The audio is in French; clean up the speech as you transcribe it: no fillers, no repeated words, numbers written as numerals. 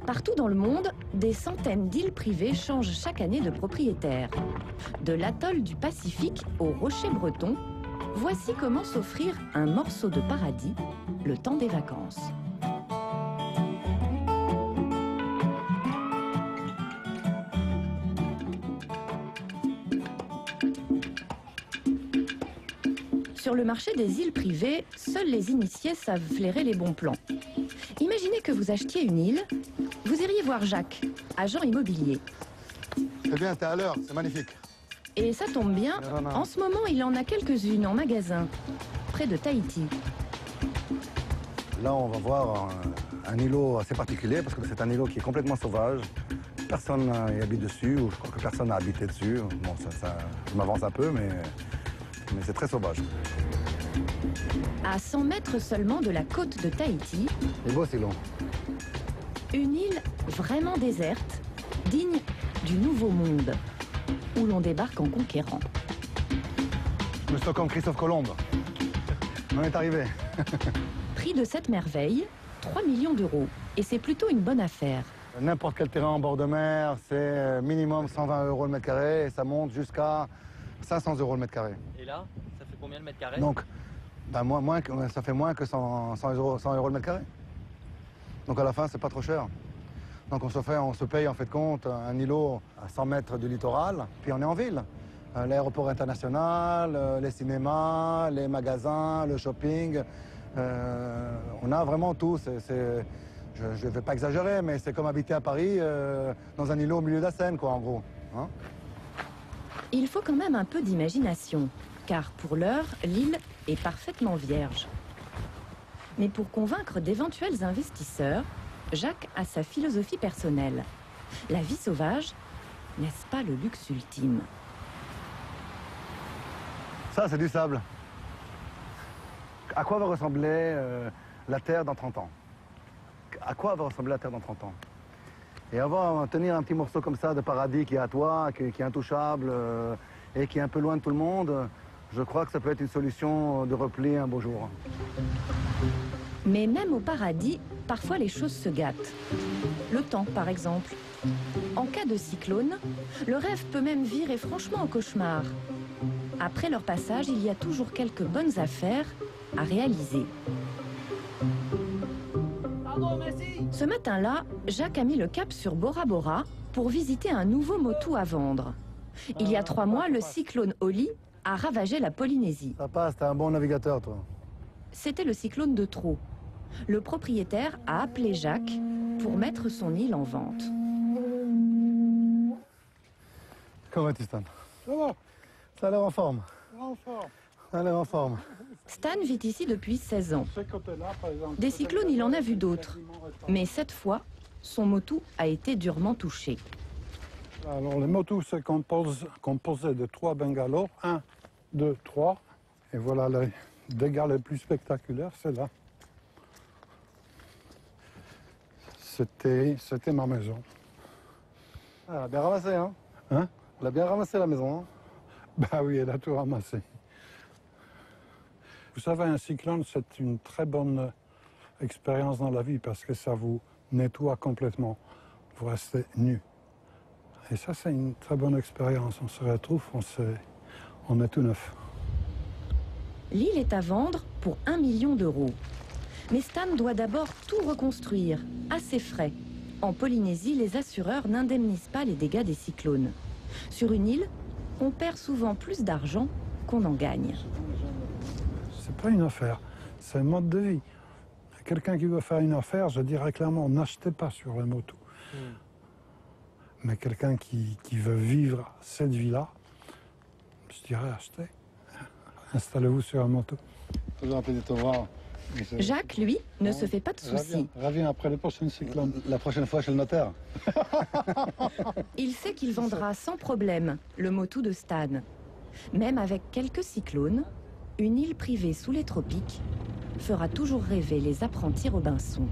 Partout dans le monde, des centaines d'îles privées changent chaque année de propriétaire. De l'atoll du Pacifique aux rochers bretons, voici comment s'offrir un morceau de paradis le temps des vacances. Sur le marché des îles privées, seuls les initiés savent flairer les bons plans. Imaginez que vous achetiez une île, vous iriez voir Jacques, agent immobilier. C'est bien, t'es à l'heure, c'est magnifique. Et ça tombe bien, en ce moment, il en a quelques-unes en magasin, près de Tahiti. Là, on va voir un îlot assez particulier, parce que c'est un îlot qui est complètement sauvage. Personne n'y habite dessus, ou je crois que personne n'a habité dessus. Bon, je m'avance un peu, mais c'est très sauvage. À 100 mètres seulement de la côte de Tahiti, C'est beau, c'est long. une île vraiment déserte, digne du Nouveau Monde, où l'on débarque en conquérant. Je me sens comme Christophe Colomb. On est arrivé. Prix de cette merveille, 3 millions d'euros. Et c'est plutôt une bonne affaire. N'importe quel terrain en bord de mer, c'est minimum 120 € le mètre carré, et ça monte jusqu'à 500 € le mètre carré. Et là, ça fait combien le mètre carré? Donc, ça fait moins que 100 € le mètre carré. Donc à la fin, c'est pas trop cher. Donc on se paye en fait de compte un îlot à 100 mètres du littoral, puis on est en ville. L'aéroport international, les cinémas, les magasins, le shopping. On a vraiment tout. Je ne vais pas exagérer, mais c'est comme habiter à Paris dans un îlot au milieu de la Seine, quoi, en gros. Hein? Il faut quand même un peu d'imagination, car pour l'heure, l'île est parfaitement vierge. Mais pour convaincre d'éventuels investisseurs, Jacques a sa philosophie personnelle. La vie sauvage, n'est-ce pas le luxe ultime? Ça, c'est du sable. À quoi va ressembler la Terre dans 30 ans? À quoi va ressembler la Terre dans 30 ans? Et tenir un petit morceau comme ça de paradis qui est à toi, qui est intouchable et qui est un peu loin de tout le monde, je crois que ça peut être une solution de repli un beau jour. Mais même au paradis, parfois les choses se gâtent. Le temps, par exemple. En cas de cyclone, le rêve peut même virer franchement en cauchemar. Après leur passage, il y a toujours quelques bonnes affaires à réaliser. Ce matin-là, Jacques a mis le cap sur Bora Bora pour visiter un nouveau motu à vendre. Il y a 3 mois, le cyclone Oli a ravagé la Polynésie. Ça passe, t'es un bon navigateur, toi. C'était le cyclone de trop. Le propriétaire a appelé Jacques pour mettre son île en vente. Comment vas-tu, Stan? Ça va, Ça a l'air en forme. en forme. Ça a l'air en forme. Stan vit ici depuis 16 ans. Ce côté-là, par exemple. Des cyclones, il en a vu d'autres. Mais cette fois, son motu a été durement touché. Alors, le motu se composait de 3 bungalows. 1, 2, 3. Et voilà les dégâts les plus spectaculaires, c'est là. C'était ma maison. Ah, elle a bien ramassé, hein? Hein? Elle a bien ramassé, la maison, hein? Bah oui, elle a tout ramassé. Vous savez, un cyclone, c'est une très bonne expérience dans la vie parce que ça vous nettoie complètement. Vous restez nu. Et ça, c'est une très bonne expérience. On se retrouve, on est tout neuf. L'île est à vendre pour 1 million d'euros. Mais Stan doit d'abord tout reconstruire, à ses frais. En Polynésie, les assureurs n'indemnisent pas les dégâts des cyclones. Sur une île, on perd souvent plus d'argent qu'on en gagne. C'est pas une affaire, c'est un mode de vie. Quelqu'un qui veut faire une affaire, je dirais clairement, n'achetez pas sur le motu. Mais quelqu'un qui veut vivre cette vie-là, je dirais achetez. Installez-vous sur un motu. Toujours un plaisir de te voir. Jacques, lui, ne se fait pas de soucis. Reviens après le prochain cyclone. La prochaine fois chez le notaire. Il sait qu'il vendra sans problème le motu de Stan. Même avec quelques cyclones, une île privée sous les tropiques fera toujours rêver les apprentis Robinson.